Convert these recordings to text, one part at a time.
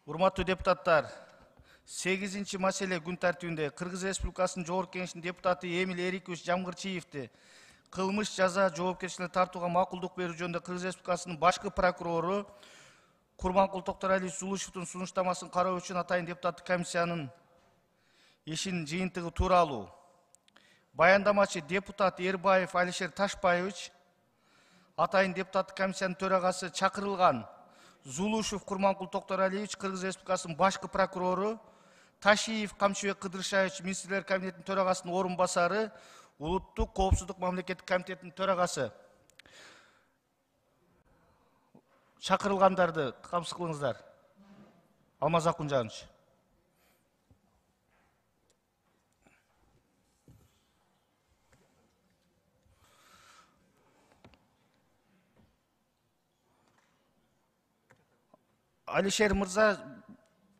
Урматтуу депутаттар, 8-ci маселе күн тартибинде Кыргыз Республикасынын Жогорку Кеңешинин депутаты Эмиль Эрикович Жамгырчиевди кылмыш жаза жоопкерчиликке тартууга макулдук берүү жөнүндө Кыргыз Республикасынын башкы прокурору Курманкул Токторалиевич Зулушевдун сунуштамасын кароо үчүн атайын депутаттык комиссиянын ишинин жыйынтыгы тууралуу баяндамачы депутат Эрбаев Алишер Ташбаевич, атайын депутаттык комиссиянын төрагасы чакырылган Зулушев Курманкул Токторалиевич, Кыргыз Республикасынын башкы прокурору, Ташиев Камчыбек Кыдыршаевич, министрлер кабинетинин төрагасынын орун басары, Улуттук коопсуздук мамлекеттик комитетинин төрагасы. Чакырылгандарды камсыз кылыңыздар. Алмаз Акунжанович. Алишер мырза,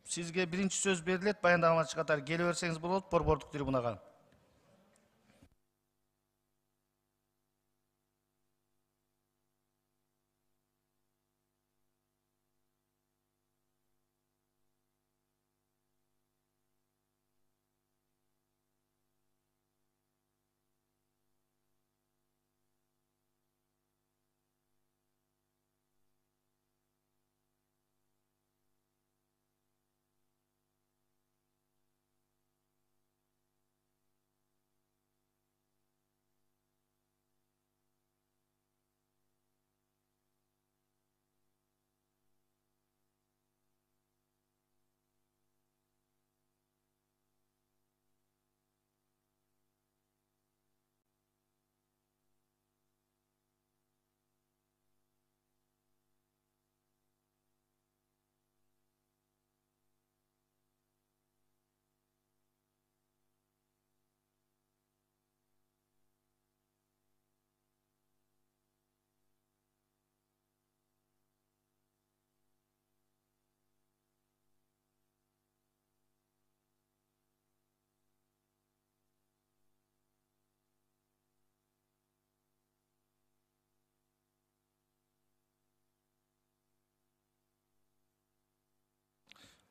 сизге биринчи сөз берилет, баяндамачы катары келе берсеңиз болот, борбордук трибунага.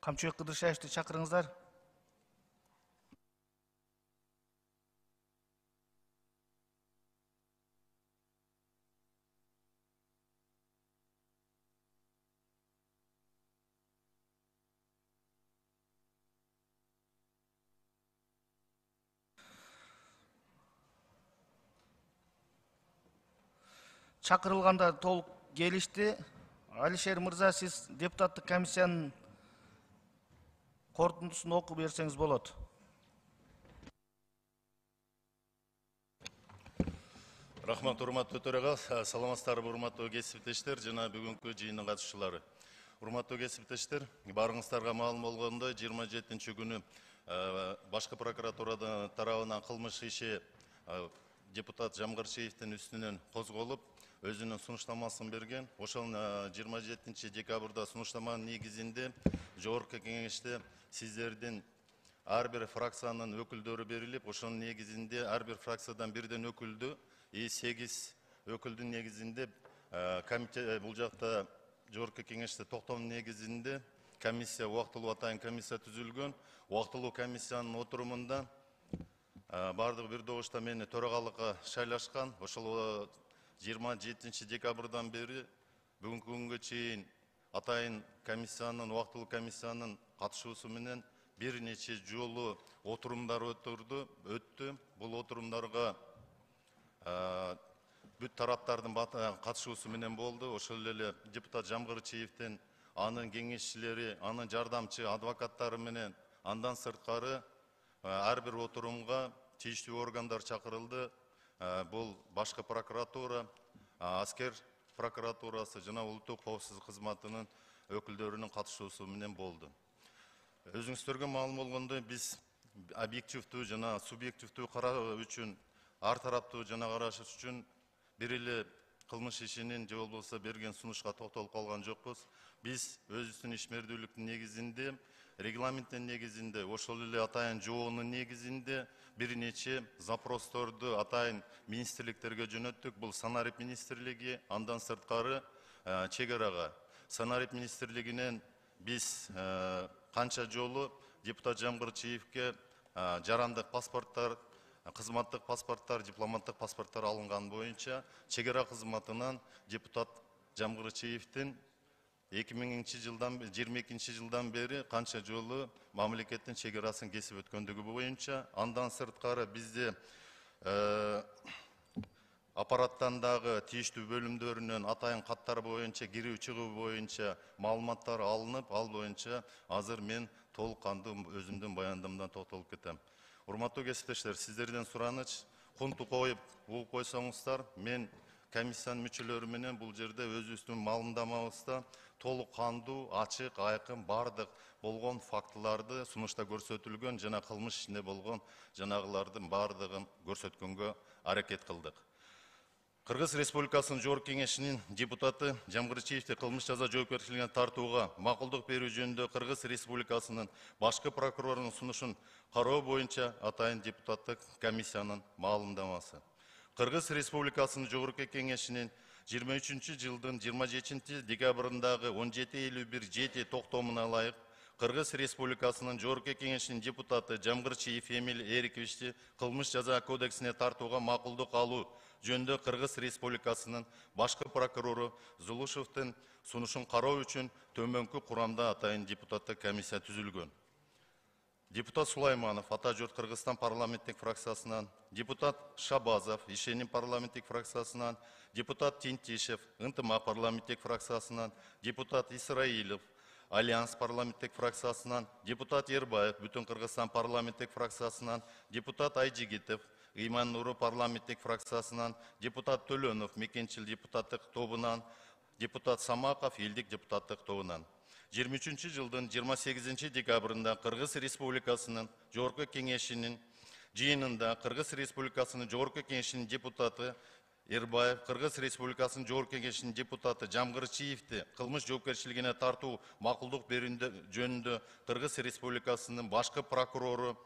Камчыбек Кыдыршаевди чакырыңыздар. Чакырылгандар толук келишти. Алишер мырза, сиз депутаттык комиссиянын корутундусун окуп берсеңиз болот. Рахмат, урматтуу төрага, саламатсыздарбы урматтуу кесиптештер жана бүгүнкү жыйындын катышчылары. Урматтуу кесиптештер, барыңыздарга маалым болгондой 27 күнү башкы прокуратуранын тарабынан кылмыш иши депутат Жамгырчиевдин үстүнөн козголуп, өзүнүн сунуштамасын берген. Ошол 27 декабрда сунуштаманын негизинде Жогорку Кеңеште сиздердин ар бир фракциянын өкүлдөрү берилип, ошонун негизинде ар бир фракциядан бирден өкүлдү, 8 өкүлдүн негизинде бул жакта Жогорку Кеңеште токтомдун негизинде комиссия, убактылуу атайын комиссия түзүлгөн. Убактылуу комиссиянын отурумунда бардыгы бир добушта мени төрагалыкка шайлашкан. Ошол 27 декабрдан бери бүгүнкү күнгө чейин атайын комиссиянын, убактылуу комиссиянын катышуусу менен бир нече жолу отурумдар өттү. Бул отурумдарга бүт тараптардын катышуусу менен болду. Ошол эле депутат Жамгырчиевдин, анын кеңешчилери, анын жардамчы адвокаттары менен андан сырткары ар бир отурумга тийиштүү органдар чакырылды. Бул башкы прокуратура, аскер прокуратурасы жана улуттук коопсуздук кызматынын өкүлдөрүнүн катышуусу менен болду. Өзүңүздөргө маалым болгондой, биз объективдүү жана субъективдүү кароо үчүн, ар тараптуу жана караш үчүн бир эле кылмыш ишинин же болбосо берген сунушка токтолуп калган жокпуз. Биз өзүбүздүн ишмердүүлүктүн негизинде, регламенттин негизинде, ошол эле атайын жоонун негизинде бир нече запросторду атайын министрликтерге жөнөттүк. Бул Санарип министрлиги, андан сырткары чек арага. Санарип министрлигинен Biz kança жолу депутат Жамгырчиевке жарандык паспорттар, кызматтык паспорттар, дипломаттык паспорттар алынган боюнча чегара кызматынан депутат Жамгырчиевдин 2000 жылдан 22 жылдан бери канча жолу мамлекеттин чегарасын кесип өткөндүгү боюнча, андан сырткары бизде аппараттандагы тийиштүү бөлүмдөрүнөн атайын каттар боюнча кирүү чыгуу боюнча маалыматтар алынып, ал боюнча азыр мен толук кандуу өзүмдүн баяндамамдан токтолуп кетем. Урматтуу кесиптештер, сиздерден сураныч, кунту коюп угуп койсоңуздар, мен комиссиянын мүчөлөрү менен бул жерде өзүбүздүн маалымдамабызда толук кандуу, ачык, айкын бардык болгон фактыларды сунушта көрсөтүлгөн жана кылмыш ичинде болгон жанагылардын бардыгын көрсөткөнгө аракет кылдык. Кыргыз Республикасынын Жогорку Кеңешинин депутаты Жамгырчиевди кылмыш жаза жоопкерчилигине тартууга макулдук берүү жөнүндө Кыргыз Республикасынын башкы прокурорунун сунушун кароо боюнча атайын депутаттык комиссиянын маалымдамасы. Кыргыз Республикасынын Жогорку Кеңешинин 23 жылдын 27 декабрындагы 17.51 токтомуна ылайык Кыргыз Республикасынын Жогорку Кеңешинин депутаты Жамгырчиев Эмиль Эриковичти кылмыш жаза кодексине тартууга макулдук алуу жөнүндө Кыргыз Республикасынын башкы прокурору Зулушевдин сунушун кароо үчүн төмөнкү курамда атайын депутаттык комиссия түзүлгөн. Депутат Сулайманов, Ата журт Кыргызстан парламенттик фракциясынан, депутат Шабазов, Ишенин парламенттик фракциясынан, депутат Тинтишев, Ынтымак парламенттик фракциясынан, депутат Исраилов, Альянс парламенттик фракциясынан, депутат Ербаев, Бүтүн Кыргызстан парламенттик фракциясынан, депутат Айжигитов, Ыйман Нуру парламенттик фракциясынан, депутат Төлөнов, Мекенчил депутаттык тобунан, депутат Самаков, Элдик депутаттык тобунан. 23 жылдын 28 декабрында Кыргыз Республикасынын Жогорку Кеңешинин жыйынында Кыргыз Республикасынын Жогорку Кеңешинин депутаты Эрбаев, Кыргыз Республикасынын Жогорку Кеңешинин депутаты Жамгырчиевди кылмыш жоопкерчилигине тартуу макулдук берүү жөнүндө Кыргыз Республикасынын башкы прокурору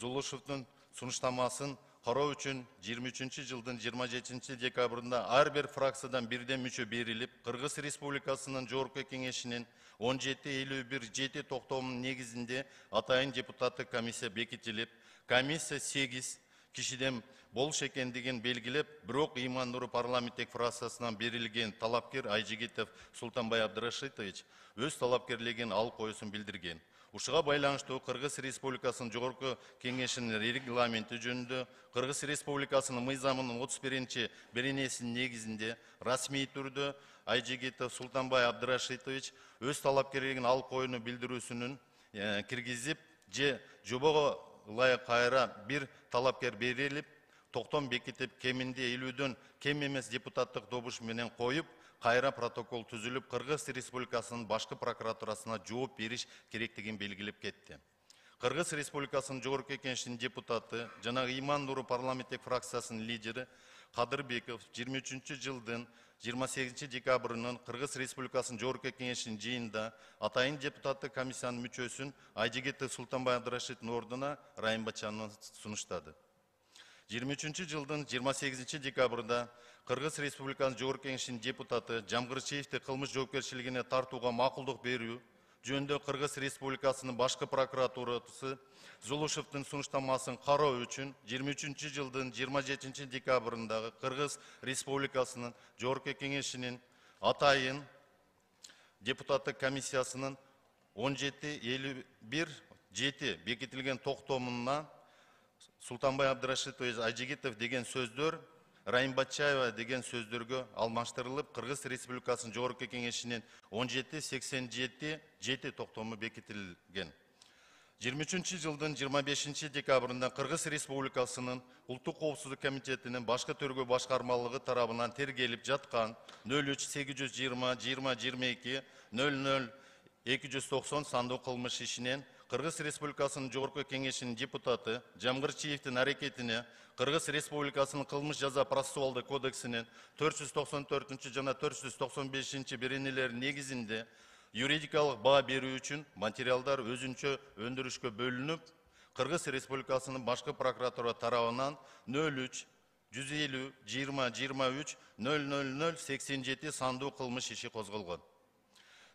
Зулушевдин сунуштамасын кароо үчүн 23 жылдын 27 декабрында ар бир фракциядан бирден мүчө берилип, Кыргыз Республикасынын Жогорку Кеңешинин 17.51 токтомунун негизинде атайын депутаттык комиссия бекитилип, комиссия 8 кишиден болуш экендигин белгилеп, бирок Ыйман Нуру парламенттик фракциясынан берилген талапкер Айжигитов Султанбай Абдрашитович өз талапкерлигин алып коюусун билдирген. Ушуга байланыштуу Кыргыз Республикасынын Жогорку Кеңешинин регламенти жөнүндө Кыргыз Республикасынын мыйзамынын 31 беренесинин негизинде расмий түрдө Айжигитов Султанбай Абдрашитович өз талапкерлигин алып коюуну билдирүүсүнүн киргизип, же жобого ылайык кайра бир талапкер берилип, токтом бекитип, кеминде 50дөн кем эмес депутаттык добуш менен коюп, кайра протокол түзүлүп, Кыргыз Республикасынын башкы прокуратурасына жооп бериш керектигин белгилеп кетти. Кыргыз Республикасынын Жогорку Кеңешинин депутаты жана Ыйман Нуру парламенттик фракциясынын лидери Кадырбеков 23 жылдын 28 декабрынын Кыргыз Республикасынын Жогорку Кеңешинин жыйынында атайын депутаттык комиссиянын мүчөсүн Айжигитов Султанбай Абдрашитовдун ордуна Райымбачанова сунуштады. 23 жылдын 28 декабрында Кыргыз Республикасынын Жогорку Кеңешинин депутаты Жамгырчиевди кылмыш жоопкерчилигине тартууга макулдук берүү жөнүндө Кыргыз Республикасынын башкы прокуратурасы Зулушевдин сунуштамасын кароо үчүн 23 жылдын 27 декабрындагы Кыргыз Республикасынын Жогорку Кеңешинин атайын депутаттык комиссиясынын 17.51 бекитилген токтомуна Султанбай Абдрашитович Айжигитов деген сөздөр Райымбачаева деген сөздөргө алмаштырылып, Кыргыз Республикасынын Жогорку Кеңешинин 17.87 токтому бекитилген. 23 жылдын 25 декабрында Кыргыз Республикасынын Улуттук коопсуздук комитетинин башкы төргө башкармалыгы тарабынан тергелип жаткан 03-820-22-00-290 сандуу кылмыш ишинен Кыргыз Республикасынын Жогорку Кеңешинин депутаты Жамгырчиевдин аракетине Кыргыз Республикасынын кылмыш жаза процессуалдык кодексинин 494 жана 495 беренелери негизинде юридикалык баа берүү үчүн материалдар өзүнчө өндүрүшкө бөлүнүп, Кыргыз Республикасынын башкы прокуратура тарабынан 03-150-20-23-000-87 сандуу кылмыш иши козголгон.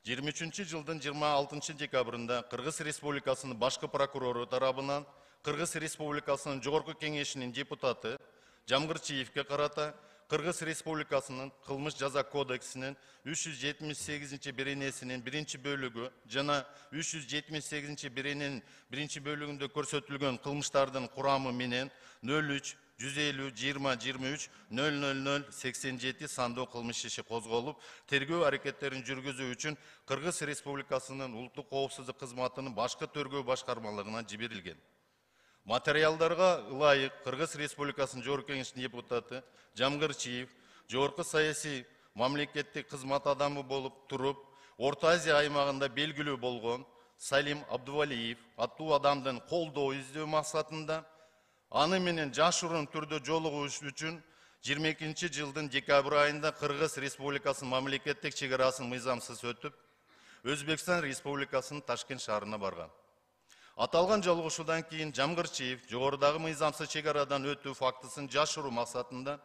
23 жылдың 26 декабрында Кыргыз Республикасының башкы прокурору тарабынан Кыргыз Республикасының Жогорку Кеңешинин депутаты Жамгырчиевке карата Кыргыз Республикасының кылмыш жаза кодексинин 378 беренесинин 1-бөлүгү жана 378 берененин 1-бөлүгүндө көрсөтүлгөн кылмыштардын курамы менен 03 150 20 23 000 87 сандуу кылмыш иши козголуп, тергөө аракеттерин жүргүзүү үчүн Кыргыз Республикасынын улуттук коопсуздук кызматынын башкы тергөө башкармалыгына жиберилген. Материалдарга ылайык Кыргыз Республикасынын Жогорку Кеңешинин депутаты Жамгырчиев жогорку саясий мамлекеттик кызмат адамы болуп туруп, Орто Азия аймагында белгилүү болгон Салим Абдувалиев аттуу адамдын колдоо издөө максатында аны менен жашыруун түрдө жолугуш үчүн 22 жылдын декабрь айында Кыргыз Республикасынын мамлекеттик чек арасын мыйзамсыз өтүп, Өзбекстан Республикасынын Ташкент шаарына барган. Аталган жолугушуудан кийин Жамгырчиев жогорудагы мыйзамсыз чек арадан өтүү фактысын жашыруу максатында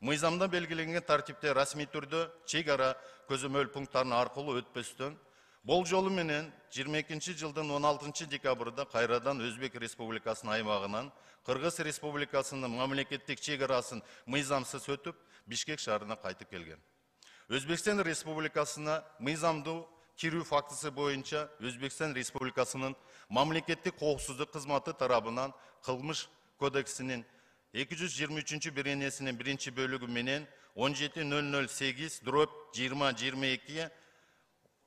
мыйзамда белгиленген тартипте расмий түрдө чек ара көзөмөл пункттарын аркылуу өтпөстөн, бул жолу менен 22 жылдын 16 декабрда кайрадан Өзбек Республикасынын аймагынан Кыргыз Республикасынын мамлекеттик чек арасын мыйзамсыз өтүп, Бишкек шаарына кайтып келген. Өзбекстан Республикасына мыйзамдуу кирүү фактысы боюнча Өзбекстан Республикасынын мамлекеттик коопсуздук кызматы тарабынан кылмыш кодексинин 223 беренесинин 1-бөлүгү менен 17.008/2022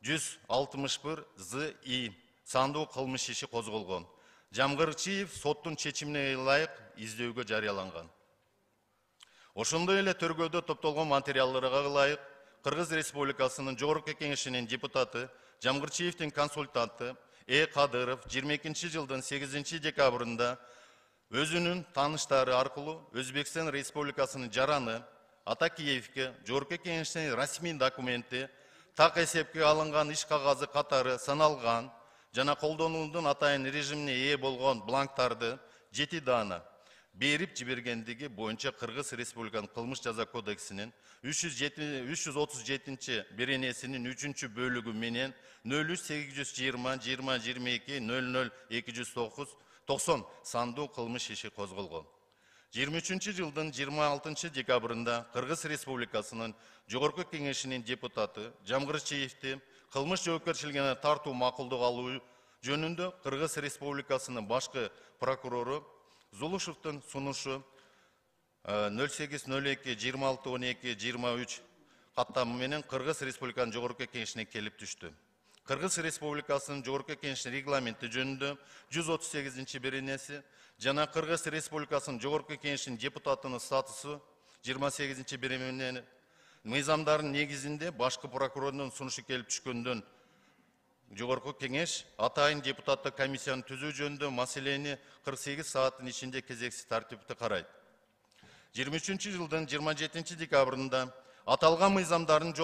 161 ЗИ сандуу кылмыш иши козголгон. Жамгырчиев соттун чечимине ылайык издөөгө жарыяланган. Ошондой эле тергөөдө топтолгон материалдарга ылайык Кыргыз Республикасынын Жогорку Кеңешинин депутаты Жамгырчиевдин консультанты Кадыров 22 жылдын 8 декабрында өзүнүн тааныштары аркылуу Өзбекстан Республикасынын жараны Атакиевке Жогорку Кеңешинин расмий документи так эсепке алынган иш кагазы катары саналган жана колдонуунун атайын режимине ээ болгон бланктарды 7 даана берип жибергендиги боюнча Кыргыз Республиканын кылмыш жаза кодексинин 337 беренесинин 3-бөлүгү менен 03-820-20-22-00-290 сандуу кылмыш иши козголгон. 23 жылдын 26 декабрында Кыргыз Республикасынын Жогорку Кеңешинин депутаты Жамгырчиевди кылмыш жоопкерчилигине тартуу макулдук алуу жөнүндө Кыргыз Республикасынын башкы прокурору Зулушевдин сунушу 08-02-26-12-23 каттамы менен Кыргыз Республиканын Жогорку Кеңешине келип түштү. Кыргыз Республикасынын Жогорку Кеңешинин регламенти жөнүндө 138 беренеси жана Кыргыз Республикасынын Жогорку Кеңешинин депутатынын статусу 28 беренеси мыйзамдардын негизинде башкы прокурордун сунушу келип түшкөндөн Жогорку Кеңеш атайын депутаттык комиссияны түзүү жөнүндө маселени 48 сааттын ичинде кезексиз тартипте карайт. 23 жылдын 27 декабрында аталган мыйзамдардын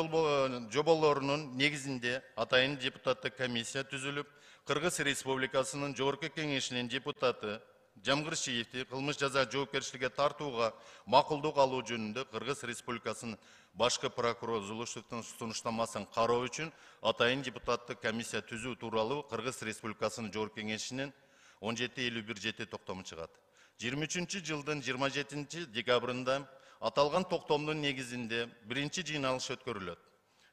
жоболорунун негизинде атайын депутаттык комиссия түзүлүп, Кыргыз Республикасынын Жогорку Кеңешинин депутаты Жамгырчиевди кылмыш жаза жоопкерчиликке тартууга макулдук алуу жөнүндө Кыргыз Республикасынын башкы прокурор Зулушевдин сунуштамасын кароо үчүн атайын депутаттык комиссия түзүү тууралуу Кыргыз Республикасынын Жогорку Кеңешинин 1751 токтому чыгат. 23 жылдын 27 декабрында аталган токтомдун негизинде биринчи жыйналыш өткөрүлөт.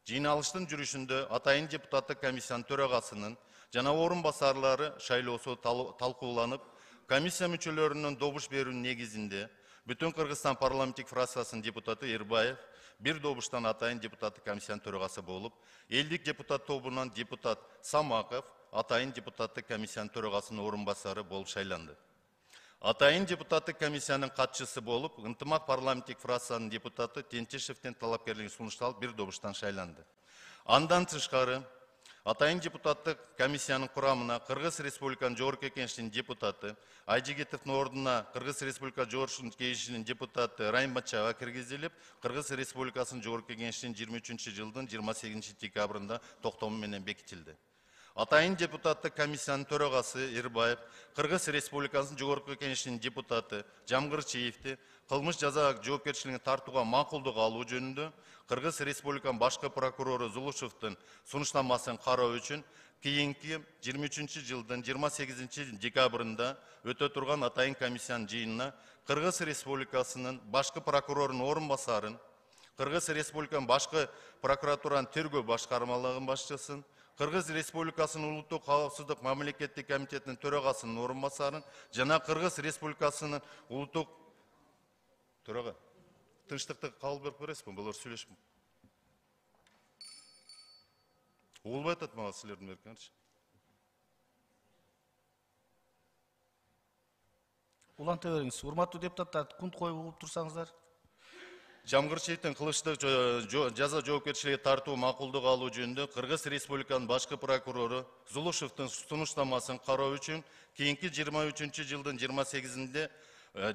Жыйналыштын жүрүшүндө атайын депутаттык комиссиянын төрагасынын жана орун басарлары шайлоосу талкууланып, комиссия мүчөлөрүнүн добуш берүүнүн негизинде Бүтүн Кыргызстан парламенттик фракциясынын депутаты Эрбаев бир добуштан атайын депутаттык комиссиянын төрагасы болуп, элдик депутат тобунан депутат Самаков атайын депутаттык комиссиянын төрагасынын орун басары болуп шайланды. Атайын депутаттык комиссиянын катчысы болуп, Ынтымак парламенттик фракциянын депутаты Тентишевдин талапкерлиги сунушталып бир добуштан шайланды. Андан тышкары атайын депутаттык комиссиянын курамына Кыргыз Республиканын Жогорку Кеңешинин депутаты Айжигитовдун ордуна Кыргыз Республика Жогорку Кеңешинин депутаты Райымбатчага киргизилип, Кыргыз Республикасынын Жогорку Кеңешинин 23 жылдын 28 декабрында токтому менен бекитилди. Атайын депутаттык комиссиянын төрагасы Эрбаев, Кыргыз Республикасынын Жогорку Кеңешинин депутаты Жамгырчиевди кылмыш жаза жоопкерчилигине тартууга макулдук алуу жөнүндө Кыргыз Республиканын башкы прокурору Зулушевдин сунуштамасын кароо үчүн кийинки 23 жылдын 28 декабрында өтө турган атайын комиссиянын жыйынына Кыргыз Республикасынын башкы прокурорунун орун басарын, Кыргыз Республиканын башкы прокуратуранын тергөө башкармалыгынын башчысын, Кыргыз Республикасынын улуттук коопсуздук мамлекеттик комитетинин төрагасынын орун басарын жана Кыргыз Республикасынын улуттук төрага тынчтыкты кабыл берип бересизби? Булар сүйлөшүп. Угулбай атат мага силердин эркиңерчи. Уланта бериңиз. Урматтуу депутаттар, күн коюп угуп турсаңыздар. Жамгырчиевдин кылычтык жаза жоопкерчилигине тартуу макулдук алуу жөнүндө Кыргыз Республиканын башкы прокурору Зулушевдин сунуштамасын кароо үчүн кийинки 23 жылдын 28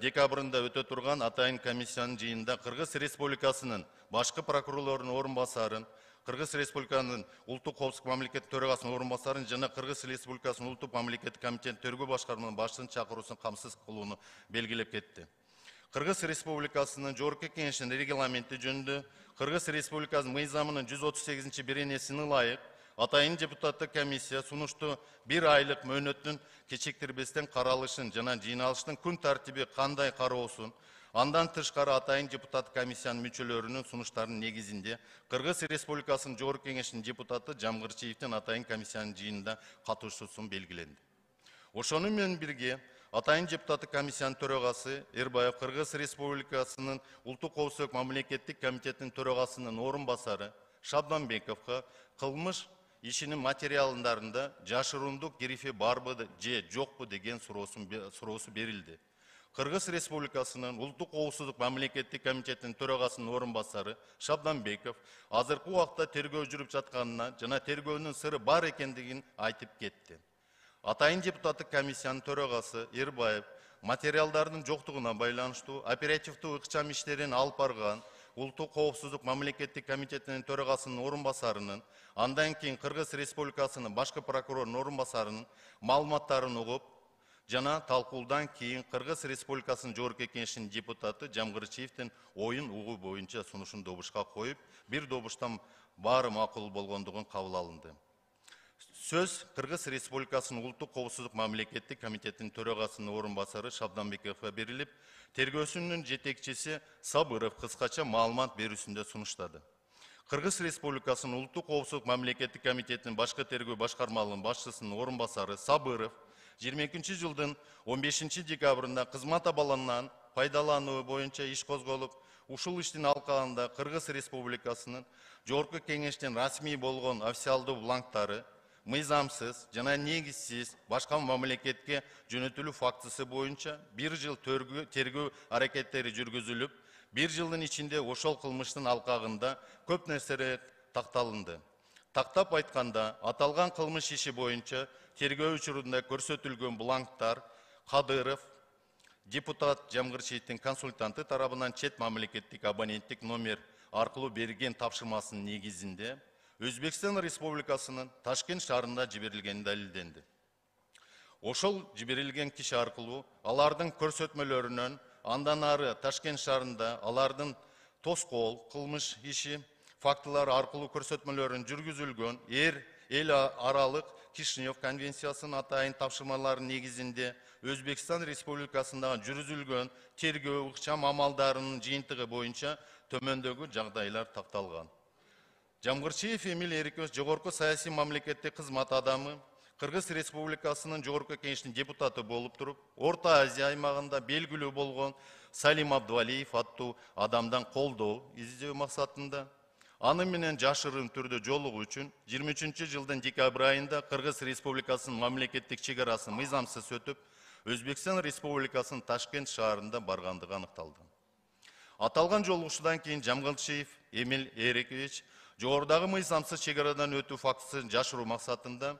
декабрында өтө турган атайын комиссиянын жыйынында Кыргыз Республикасынын башкы прокурорлорунун орун басарын, Кыргыз Республикасынын улуттук коопсуздук мамлекеттик төрагасынын орун басарын жана Кыргыз Республикасынын улуттук мамлекеттик комитетинин тергөө башкармалыгынын башчысын чакыруусун камсыз кылууну белгилеп кетти. Кыргыз Республикасынын Жогорку Кеңешинин регламенти жөнүндө Кыргыз Республикасынын мыйзамынын 138-беренесине ылайык атайын депутаттык комиссия сунушту 1 айлык мөөнөттүн кечиктирбестен каралышын жана жыйналыштын күн тартиби кандай кароосун, андан тышкары атайын депутаттык комиссиянын мүчөлөрүнүн сунуштарынын негизинде Кыргыз Республикасынын Жогорку Кеңешинин депутаты Жамгырчиевдин атайын комиссиянын жыйынында катышуусун белгиленди. Ошону менен бирге атайын депутаттык комиссиянын төрагасы Эрбаев Кыргыз Республикасынын улуттук коопсуздук мамлекеттик комитетинин төрагасынын орун басары Шабданбековго кылмыш ишинин материалдарында жашырундук грифи барбы же жокпу деген суроосу берилди. Кыргыз Республикасынын улуттук коопсуздук мамлекеттик комитетинин төрагасынын орун басары Шабданбеков азыркы убакта тергөө жүрүп жатканына жана тергөөнүн сыры бар экендигин айтып кетти. Атайын депутаттык комиссиянын төрагасы Эрбаев материалдардын жоктугуна байланыштуу оперативдүү ыкчам иштерин алып барган улуттук коопсуздук мамлекеттик комитетинин төрагасынын орун басарынын, андан кийин Кыргыз Республикасынын башкы прокурорунун орун басарынын маалыматтарын угуп, жана талкуулдан кийин Кыргыз Республикасынын Жогорку Кеңешинин депутаты Жамгырчиевдин оюн угуу боюнча сунушун добушка коюп, бир добуштан баары макул болгондугун кабыл алынды. Сөз Кыргыз Республикасынын улуттук коопсуздук мамлекеттик комитетинин төрагасынын орун басары Шабданбековго берилип, тергөөсүнүн жетекчиси Сабыров кыскача маалымат берүүсүндө сунуштады. Кыргыз Республикасынын улуттук коопсуздук мамлекеттик комитетинин башкы тергөө башкармалыгынын башчысынын орун басары Сабыров 22 жылдын 15 декабрында кызмат абалынан пайдалануу боюнча иш козголуп, ушул иштин алкагында Кыргыз Республикасынын Жогорку Кеңештин расмий болгон официалдуу бланктары мыйзамсыз жана негизсиз башка мамлекетке жөнөтүлүү фактысы боюнча 1 жыл тергөө аракеттери жүргүзүлүп, 1 жылдын ичинде ошол кылмыштын алкагында көп нерселер такталынды. Тактап айтканда, аталган кылмыш иши боюнча тергөө учурунда көрсөтүлгөн бланктар Кадыров депутат Жамгырчиевдин консультанты тарабынан чет мамлекеттик абоненттик номер аркылуу берген тапшырмасынын негизинде Өзбекстан Республикасынын Ташкент шаарында жиберилгени далилденди. Ошол жиберилген киши аркылуу алардын көрсөтмөлөрүнөн андан ары Ташкент шаарында алардын тоскоол кылмыш иши фактылары аркылуу көрсөтмөлөрүн жүргүзүлгөн эл аралык Кишинев конвенциясынын атайын тапшырмаларынын негизинде Өзбекстан Республикасындагы жүргүзүлгөн тергөө ыкчам амалдарынын жыйынтыгы боюнча төмөндөгү жагдайлар такталган. Жамгырчиев Эмиль Эрикович жогорку саясий мамлекеттик кызмат адамы, Кыргыз Республикасынын Жогорку Кеңешинин депутаты болуп туруп, Орто Азия аймагында белгилүү болгон Салим Абдувалиев аттуу адамдан колдоо издөө максатында аны менен жашырын түрдө жолугуу үчүн 23 жылдын декабрь айында Кыргыз Республикасынын мамлекеттик чегарасын мыйзамсыз өтүп, Өзбекстан Республикасынын Ташкент шаарында баргандыгы аныкталды. Аталган жолугушуудан кийин Жамгырчиев Эмиль Эрикович жогорудагы мыйзамсыз чегарадан өтүү фактысын жашыруу максатында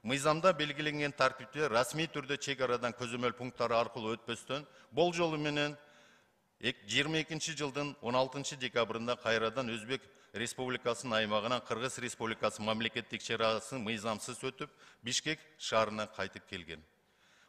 мыйзамда белгиленген тартипте расмий түрдө чегарадан көзөмөл пункттары аркылуу өтпөстөн болжолу менен 22 жылдын 16 декабрында кайрадан Өзбек Республикасынын аймагынан Кыргыз Республикасы мамлекеттик чек арасын мыйзамсыз өтүп, Бишкек шаарына кайтып келген.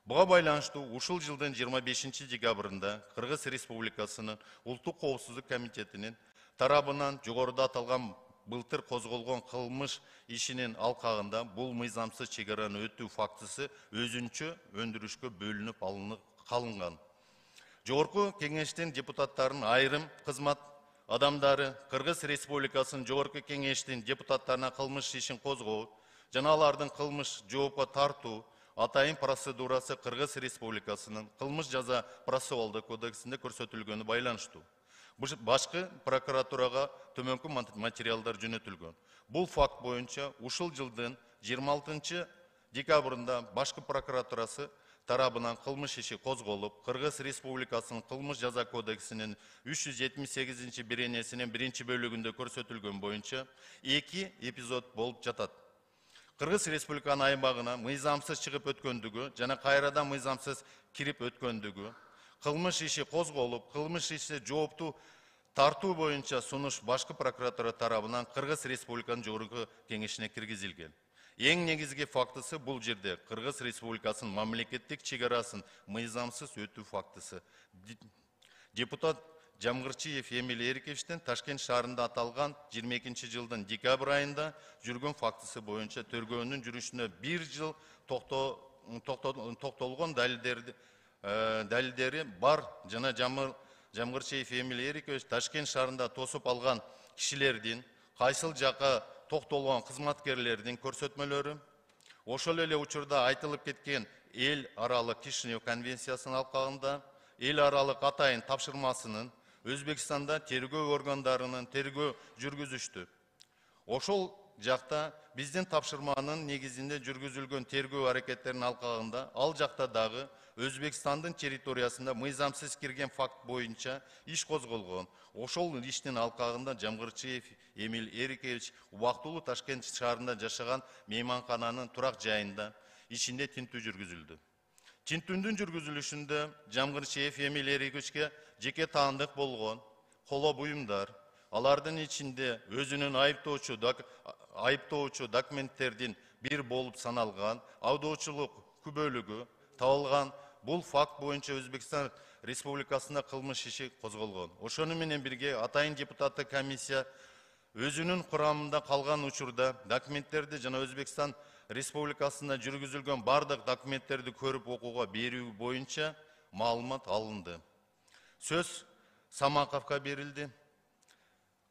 Буга байланыштуу ушул жылдын 25 декабрында Кыргыз Республикасынын Улуттук коопсуздук комитетинин тарабынан жогоруда аталган былтыр козголгон кылмыш ишинин алкагында бул мыйзамсыз чек араны өтүү фактысы өзүнчө өндүрүшкө бөлүнүп калынган. Жогорку кеңештин депутаттарынын айрым кызмат адамдары Кыргыз Республикасынын Жогорку кеңештин депутаттарына кылмыш ишин козгоо жана алардын кылмыш жоопко тартуу атайын процедурасы Кыргыз Республикасынын кылмыш жаза процессуалдык кодексинде көрсөтүлгөнү байланыштуу. Башкы прокуратурага төмөнкү материалдар жөнөтүлгөн. Бул факт боюнча ушул жылдын 26 декабрында башкы прокуратурасы тарабынан кылмыш иши козголуп, Кыргыз Республикасынын кылмыш жаза кодексинин 378 беренесинин 1 бөлүгүндө көрсөтүлгөн боюнча 2 эпизод болуп жатат. Кыргыз Республиканын аймагына мыйзамсыз чыгып өткөндүгү жана кайрадан мыйзамсыз кирип өткөндүгү, кылмыш иши козголуп, кылмыш иши жооптуу тартуу боюнча сунуш башкы прокуратура тарабынан Кыргыз Республиканын Жогорку кеңешине киргизилген. Эң негизги фактысы бул жерде Кыргыз Республикасынын мамлекеттик чек арасын мыйзамсыз өтүү фактысы. Депутат Жамгырчиев Эмиль Эриковичтин Ташкент шаарында аталган 22 жылдын декабрь айында жүргөн фактысы боюнча тергөөнүн жүрүшүнө 1 жыл токтолгон далилдери бар жана Жамгырчиев Эмиль Эрикович Ташкент шаарында тосуп алган кишилердин кайсыл жакка токтолгон кызматкерлердин көрсөтмөлөрү, ошол эле учурда айтылып кеткен эл аралык Кишинев конвенциясынын алкагында эл аралык атайын тапшырмасынын Өзбекстанда тергөө органдарынын тергөө жүргүзүштү. Ошол жакта биздин тапшырманын негизинде жүргүзүлгөн тергөө аракеттеринин алкагында ал жакта дагы Өзбекстандын территориясында мыйзамсыз кирген факт боюнча иш козголгон. Ошол иштин алкагында Жамгырчиев Эмиль Эрикович убактылуу Ташкент шаарында жашаган мейманкананын турак жайында ичинде тинтүү жүргүзүлдү. Тинтүүнүн жүргүзүлүшүндө Жамгырчиев Эмиль Эриковичке жеке таандык болгон коло буюмдар, алардын ичинде өзүнүн айыптоочу документтердин бир болуп саналган айдоочулук күбөлүгү табылган. Бул факт боюнча Өзбекстан Республикасында кылмыш иши козголгон. Ошону менен бирге атайын депутаттык комиссия өзүнүн курамында калган учурда документтерди жана Өзбекстан Республикасында жүргүзүлгөн бардык документтерди көрүп окууга берүү боюнча маалымат алынды. Сөз Самаковго берилди.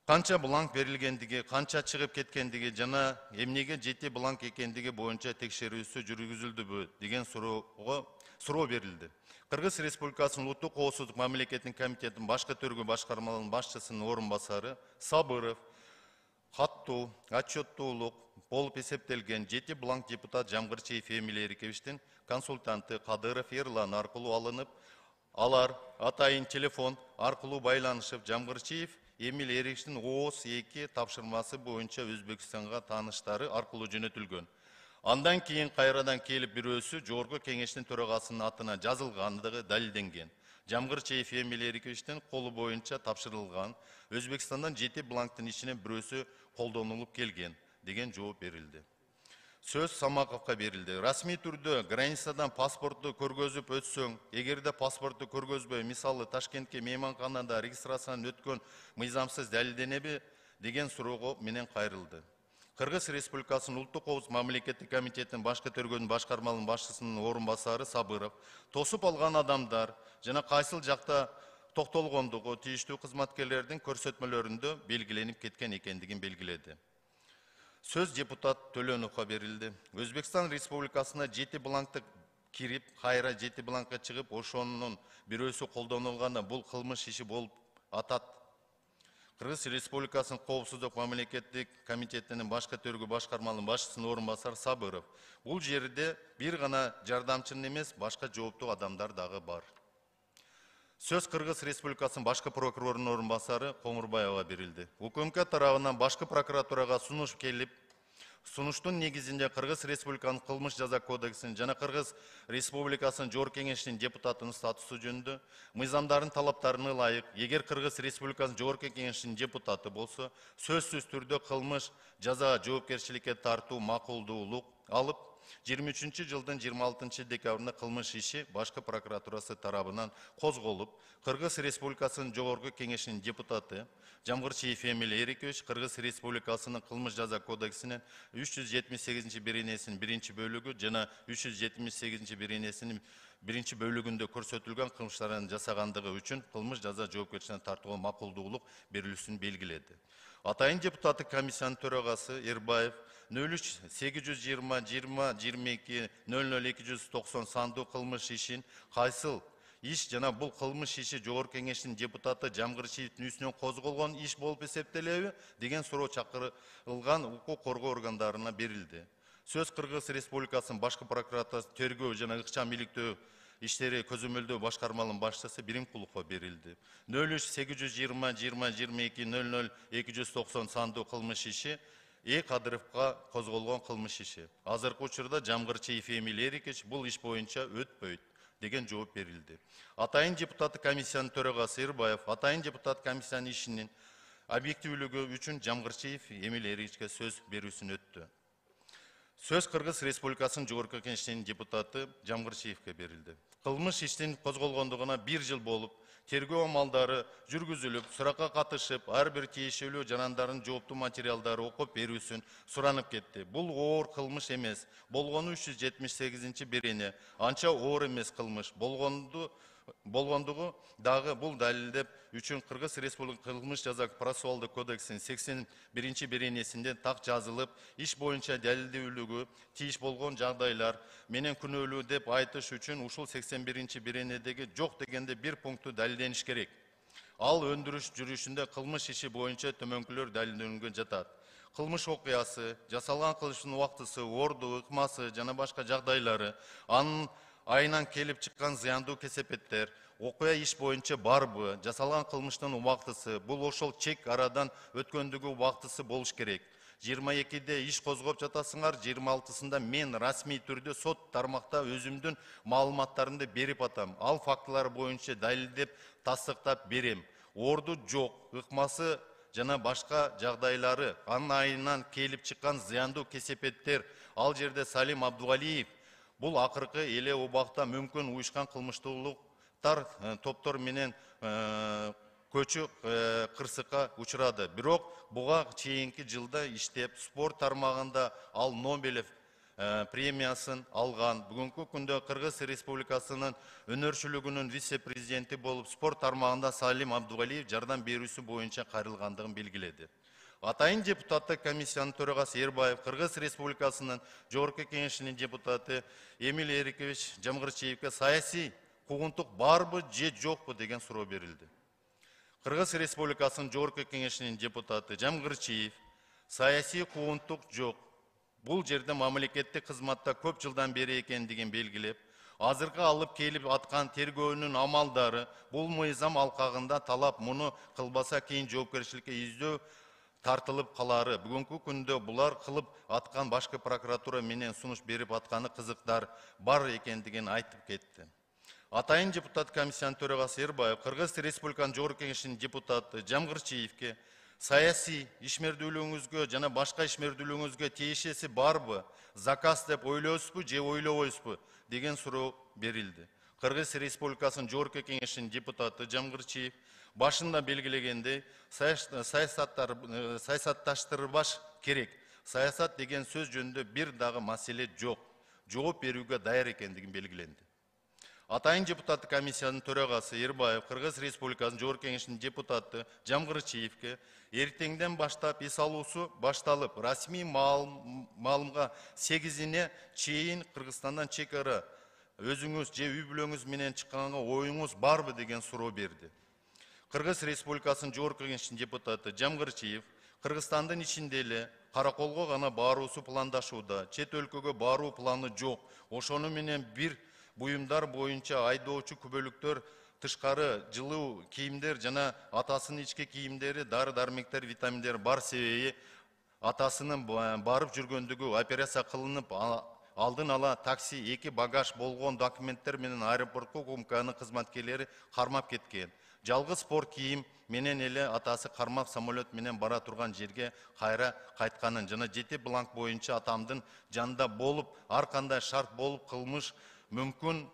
Канча бланк берилгендиги, канча чыгып кеткендиги жана эмнеге 7 бланк экендиги боюнча текшерүүсү жүргүзүлдүбү деген суроо берилди. Кыргыз Республикасынын Улуттук коопсуздук мамлекеттик комитетинин башкы төргө башкармалыгынын башчысынын орун басары Сабыров каттуу, отчеттуулук болуп эсептелген 7 бланк депутат Жамгырчиев Эмиль Эриковичтин консультанты Кадыров Ерлан аркылуу алынып, алар атайын телефон аркылуу байланышып, Жамгырчиев Эмиль Эриковичтин ООС 2 тапшырмасы боюнча Өзбекстанга тааныштары аркылуу жөнөтүлгөн. Андан кийин кайрадан келип бирөөсү Жогорку кеңештин төрагасынын атына жазылгандыгы далилденген. Жамгырчиев Эмиль Эриковичтин колу боюнча тапшырылган Өзбекстандан 7 бланктын ичинен бирөөсү колдонулуп келген деген жооп берилди. Сөз Самаковго берилди. Расмий түрдө границадан паспортту көргөзүп өтсөң, эгерде паспортту көргөзбөй, мисалы Ташкентке мейманканада регистрациядан өткөн мыйзамсыз далилденеби деген суроого менен кайрылды. Кыргыз Республикасынын Улуттук коопсуздук мамлекеттик комитетинин башкы төргөнүн башкармалыгынын башчысынын орун басары Сабыров тосуп алган адамдар жана кайсыл жакта токтолгондугу тийиштүү кызматкерлердин көрсөтмөлөрүндө белгиленип кеткен экендигин белгиледи. Сөз депутат Төлөновго берилди. Өзбекстан Республикасына 7 бланкты кирип, кайра 7 бланкка чыгып, ошонун бирөөсү колдонулганда бул кылмыш иши болуп атат. Кыргыз Республикасынын коопсуздук мамлекеттик комитетинин башкы төргө башкармалыгынын башчысынын орун басары Сабыров. Бул жерде бир гана жардамчынын эмес, башка жооптуу адамдар дагы бар. Сөз Кыргыз Республикасынын башкы прокурорунун орун басары Коңурбаева берилди. УКМК тарабынан башкы прокуратурага сунуш келип, Сунуштун негизинде Кыргыз Республиканын кылмыш жаза кодексин жана Кыргыз Республикасынын Жогорку Кеңешинин депутатынын статусу жөнүндө мыйзамдардын талаптарына ылайык, эгер Кыргыз Республикасынын Жогорку Кеңешинин депутаты болсо, сөзсүз түрдө кылмыш жаза жоопкерчиликке тартуу макулдуулук алып, 23 жылдын 26 декабрында кылмыш иши башкы прокуратурасы тарабынан козголуп, Кыргыз Республикасынын Жогорку Кеңешинин депутаты Жамгырчиев Эмиль Эрикович Кыргыз Республикасынын кылмыш жаза кодексинин 378 беренесинин 1 бөлүгү жана 378 беренесинин 1 бөлүгүндө көрсөтүлгөн кылмыштарын жасагандыгы үчүн кылмыш жаза жоопкерчиликке тартууга макулдуулук берилүүсүн белгиледи. Атайын депутаттык комиссиянын төрагасы Эрбаев 03-820-20-22-00-290 сандуу кылмыш ишин кайсыл иш жана бул кылмыш иши Жогорку Кеңештин депутаты Жамгырчиевдин үстүнөн козголгон иш болуп эсептелеби деген суроо чакырылган укук коргоо органдарына берилди. Сөз Кыргыз Республикасынын башкы прокуратурасы тергөө жана ыкчам иликтөө иштери көзөмөлдөө башкармалынын башчысы Биримкуловго берилди. 03-820-22-00-290 сандуу кылмыш иши Кадыровго козголгон кылмыш иши. Азыркы учурда Жамгырчиев Эмиль Эрикович бул иш боюнча өтпөйт деген жооп берилди. Атайын депутаттык комиссиянын төрагасы Эрбаев атайын депутаттык комиссиянын ишинин объективдүүлүгү үчүн Жамгырчиев Эмиль Эриковичке сөз берүүсүн өттү. Сөз Кыргыз Республикасынын Жогорку Кеңешинин депутаты Жамгырчиевке берилди. Кылмыш иштин козголгондугуна 1 жыл болуп, тергөө амалдары жүргүзүлүп, суракка катышып, ар бир тиешелүү жарандардын жооптуу материалдары окуп берүүсүн суранып кетти. Бул оор кылмыш эмес, болгону 378 берене, анча оор эмес кылмыш болгондугу дагы бул далилдеп үчүн Кыргыз Республика кылмыш жаза процессуалдык кодексинин 81 беренесинде так жазылып, иш боюнча далилдүүлүгү тийиш болгон жагдайлар менен күнөөлүү деп айтыш үчүн ушул 81 беренедеги жок дегенде бир пункту далилдениш керек. Ал өндүрүш жүрүшүндө кылмыш иши боюнча төмөнкүлөр далилдөнгө жатат. Кылмыш окуясы, жасалган кылмыштын убактысы, орду, ыкмасы жана башка жагдайлары, анын айынан келип чыккан зыяндуу кесепеттер, окуя иш боюнча барбы, жасалган кылмыштын убактысы, бул ошол чек арадан өткөндүгү убактысы болуш керек. 22-де иш козгоп жатасыңар, 26-сында мен расмий түрдө сот тармакта өзүмдүн маалыматтарымды берип атам. Ал фактылар боюнча далилдеп, тастыктап берем. Орду жок, ыкмасы жана башка жагдайлары, анын айынан келип чыккан зыяндуу кесепеттер, ал жерде Салим Абдувалиев бул акыркы эле убакта мүмкүн уюшкан кылмыштуулуктар топтор менен көчү кырсыкка учурады. Бирок буга чейинки жылда иштеп, спорт тармагында ал Нобелев премиясын алган. Бүгүнкү күндө Кыргыз Республикасынын өнөрчүлүгүнүн вице-президенти болуп, спорт тармагында Салим Абдувалиев жардам берүүсү боюнча кайрылгандыгын белгиледи. Атайын депутаттык комиссиянын төрагасы Эрбаев Кыргыз Республикасынын Жогорку Кеңешинин депутаты Эмиль Эрикович Жамгырчиевке саясий куугунтук барбы же жокпу деген суроо берилди. Кыргыз Республикасынын Жогорку Кеңешинин депутаты Жамгырчиев саясий куугунтук жок. Бул жерде мамлекеттик кызматта көп жылдан бери экендигин белгилеп, азыркы алып келип аткан тергөөнүн амалдары бул мыйзам алкагында талап, муну кылбаса кийин жоопкерчиликке издөө тартылып калары. Бүгүнкү күндө булар кылып аткан башкы прокуратура менен сунуш берип атканы кызыктар бар экендигин айтып кетти. Атайын депутат комиссиянын төрагасы Эрбаев Кыргыз Республиканын Жогорку Кеңешинин депутаты Жамгырчиевке саясий ишмердүүлүгүңүзгө жана башка ишмердүүлүгүңүзгө тиешеси барбы, заказ деп ойлойсузбу же ойлобойсузбу деген суроо берилди. Кыргыз Республикасынын Жогорку Кеңешинин депутаты Жамгырчиев башында белгилегендей саясатташтырбаш керек. Саясат деген сөз жөнүндө бир дагы маселе жок. Жооп берүүгө даяр экендигин белгиленди. Атайын депутаттык комиссиянын төрагасы Эрбаев Кыргыз Республикасынын Жогорку Кеңешинин депутаты Жамгырчиевке эртеңден баштап ис алуусу башталып, расмий маалымга 8-ине чейин Кыргызстандан чек ара өзүңүз же үй бүлөңүз менен чыкканга оюңуз барбы деген суроо берди. Кыргыз Республикасынын Жогорку Кеңешинин депутаты Жамгырчиев Кыргызстандын ичинде эле караколго гана баруусу пландашууда, чет өлкөгө баруу планы жок. Ошону менен бир буюмдар боюнча айдоочу күбөлүктөр, тышкары жылуу кийимдер жана атасынын ички кийимдери, дары-дармектер, витаминдер бар себеби атасының барып жүргөндүгү операция кылынып алдын ала такси 2 багаж болгон документтер менен аэропортко УМКнын кызматкерлери кармап кеткен. Жалгыз спорт кийим менен эле атасы кармап самолет менен бара турган жерге кайра кайтканын жана 7 бланк боюнча атамдын жанында болуп, ар кандай шарт болуп кылмыш мүмкүн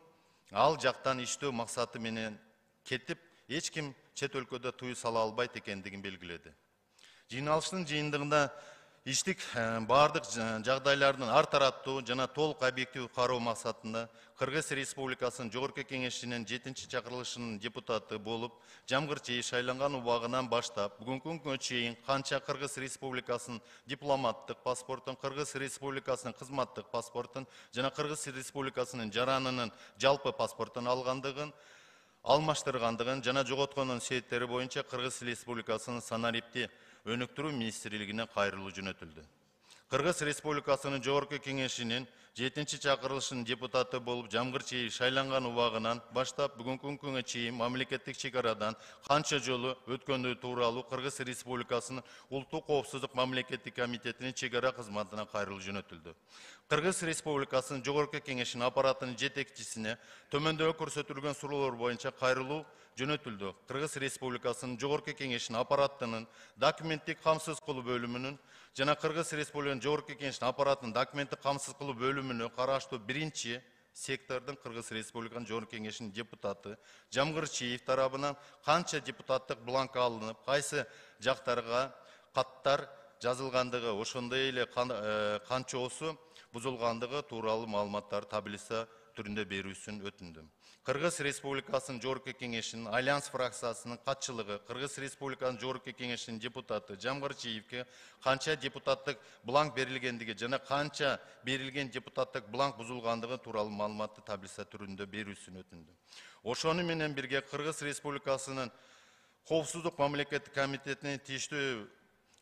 ал жактан иштөө максаты менен кетип, эч ким чет өлкөдө тыюу сала албайт экендигин белгиледи. Жыйналыштын жыйындыгында иштик бардык жагдайлардын ар тараптуу жана толук объективдүү кароо максатында Кыргыз Республикасынын Жогорку Кеңешинин 7-чакырылышынын депутаты болуп, Жамгыр Чейиш шайланган убагынан баштап, бүгүнкү күнгө чейин канча Кыргыз Республикасынын дипломаттык паспортун, Кыргыз Республикасынын кызматтык паспортун жана Кыргыз Республикасынын жаранынын жалпы паспортун алгандыгын, алмаштыргандыгын жана жоготкондун себептери боюнча Кыргыз Республикасынын санариптик өнүктүрүү министрлигине кайрылуу жөнөтүлдү. Кыргыз Республикасынын Жогорку Кеңешинин 7-чакырылышынын депутаты болуп, Жамгыр Чейиш шайланган убагынан баштап, бүгүнкү күнгө чейин мамлекеттик чегарадан канча жолу өткөндүгү тууралуу Кыргыз Республикасынын Улуттук коопсуздук мамлекеттик комитетинин чегара кызматына кайрылуу жөнөтүлдү. Кыргыз Республикасынын Жогорку Кеңешинин аппаратынын жетекчисине төмөндөгү көрсөтүлгөн суроолор боюнча кайрылуу жөнөтүлдү. Кыргыз Республикасынын Жогорку Кеңешинин аппаратынын документтик камсыз кылуу бөлүмүнүн жана Кыргыз Республикасынын Жогорку Кеңешинин аппаратынын документтик камсыз кылуу бөлүмүнө караштуу 1-чи сектордун Кыргыз Республикасынын Жогорку Кеңешинин депутаты Жамгыр Чейиш тарабынан канча депутаттык бланк алынып, кайсы жактарга каттар жазылгандыгы, ошондой эле канчоосу бузулгандыгы тууралуу маалыматтар таблица түрүндө берүүсүн өтүндүм. Кыргыз Республикасынын Жогорку Кеңешинин Альянс фракциясынын катчылыгы Кыргыз Республикасынын Жогорку Кеңешинин депутаты Жамгыр Чейишке канча депутаттык бланк берилгендиги жана канча берилген депутаттык бланк бузулгандыгы тууралуу маалыматты таблица түрүндө берүүсүн өтүндүм. Ошону менен бирге Кыргыз Республикасынын Коопсуздук мамлекеттик комитетинин тийиштүү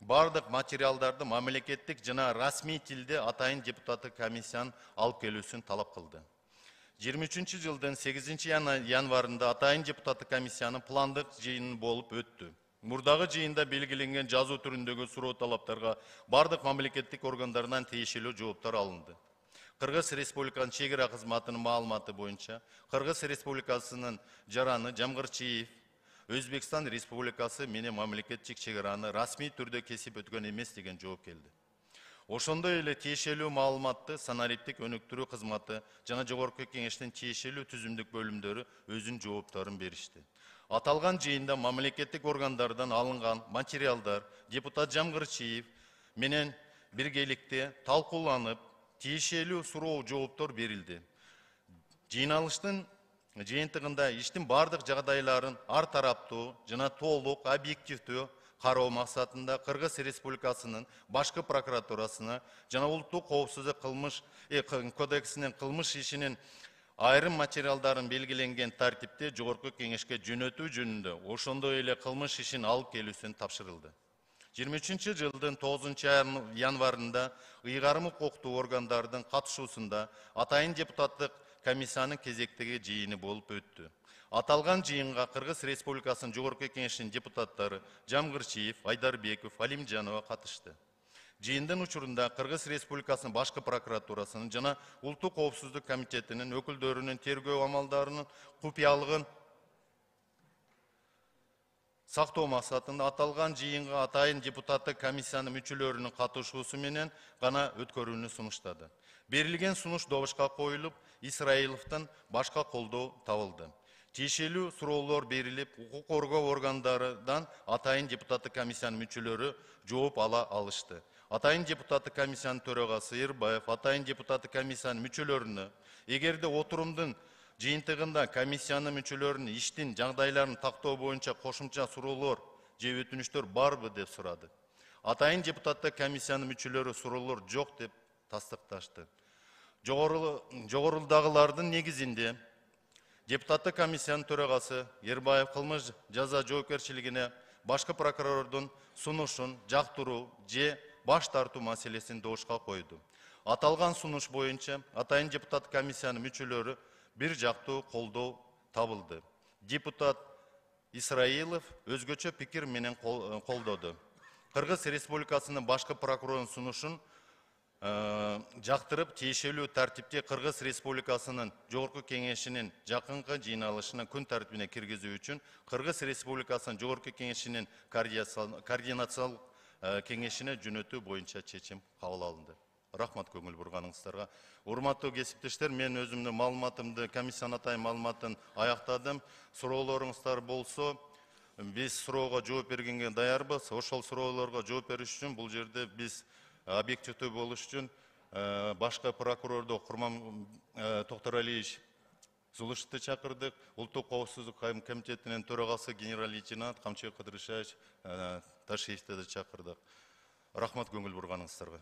бардык материалдарды мамлекеттик жана расмий тилде атайын депутаттык комиссиянын алып келүүсүн талап кылды. 23 жылдын 8 январында атайын депутаттык комиссиянын пландык жыйыны болуп өттү. Мурдагы жыйында белгиленген жазуу түрүндөгү суроо талаптарга бардык мамлекеттик органдардан тиешелүү жооптор алынды. Кыргыз Республикасынын чегара кызматынын маалыматы боюнча Кыргыз Республикасынын жараны Жамгыр Чейиш Өзбекстан Республикасы менен мамлекеттик чегараны расмий түрдө кесип өткөн эмес деген жооп келди. Ошондой эле тиешелүү маалыматты санариптик өнүктүрүү кызматы жана Жогорку Кеңештин тиешелүү түзүмдүк бөлүмдөрү өзүнүн жоопторун беришти. Аталган жыйында мамлекеттик органдардан алынган материалдар депутат Жамгыр Чейиш менен биргеликте талкууланып, тиешелүү суроо жооптор берилди. Жыйналыштын жыйынтыгында иштин бардык жагдайларын ар тараптуу жана толук объективдүү кароо максатында Кыргыз Республикасынын башкы прокуратурасына жана Улуттук коопсуздук кодексинин кылмыш ишинин айрым материалдарын белгиленген тартипте Жогорку Кеңешке жөнөтүү жөнүндө, ошондой эле кылмыш ишин алып келүүсүн тапшырылды. 23 жылдын 9 январында ыйгарым укуктуу органдардын катышуусунда атайын депутаттык комиссиянын кезектеги жыйыны болуп өттү. Аталган жыйынга Кыргыз Республикасынын Жогорку Кеңешинин депутаттары Жамгыр Чейиш, Айдарбеков, Алимжанова катышты. Жыйындын учурунда Кыргыз Республикасынын башкы прокуратурасынын жана Улуттук коопсуздук комитетинин өкүлдөрүнүн тергөө амалдарынын купуялыгын сактоо максатында аталган жыйынга атайын депутаттык комиссиянын мүчөлөрүнүн катышуусу менен гана өткөрүүнү сунуштады. Берилген сунуш добушка коюлуп, Исраиловдун башка колдоо табылды. Тиешелүү суроолор берилип, укук коргоо органдарынан атайын депутаттык комиссиянын мүчөлөрү жооп ала алышты. Атайын депутаттык комиссиянын төрагасы Эрбаев атайын депутаттык комиссиянын мүчөлөрүнө эгерде отурумдун жыйынтыгында комиссиянын мүчөлөрүнүн иштин жагдайларын тактоо боюнча кошумча суроолор же өтүнүчтөр барбы деп сурады. Атайын депутаттык комиссиянын мүчөлөрү суроолор жок деп тастыкташты. Жогорудагылардын негизинде депутаттык комиссиянын төрагасы Эрбаев кылмыш жаза жоопкерчилигине башкы прокурордун сунушун жактыруу же баш тартуу маселесин добушка койду. Аталган сунуш боюнча атайын депутаттык комиссиянын мүчөлөрү бир жактуу колдоо табылды. Депутат Исраилов өзгөчө пикир менен колдоду. Кыргыз Республикасынын башкы прокурорунун сунушун жактырып, тиешелүү тартипте Кыргыз Республикасынын Жогорку Кеңешинин жакынкы жыйналышына күн тартибине киргизүү үчүн Кыргыз Республикасынын Жогорку Кеңешинин координациялык кеңешине жөнөтүү боюнча чечим кабыл алынды. Рахмат көңүл бурганыңыздарга. Урматтуу кесиптештер, мен өзүмдүн маалыматымды, комиссиянын атайын маалыматын аяктадым. Суроолоруңуздар болсо, биз суроого жооп бергенге даярбыз. Ошол суроолорго жооп бериш үчүн бул жерде биз объективдүү болуш үчүн башкы прокурорду Курман Токторалиевич Зулушевди чакырдык. Улуттук коопсуздук комитетинин төрагасы генерал-лейтенант Камчыбек Кыдырышевич Ташиевди да чакырдык. Рахмат көңүл бурганыңыздарга.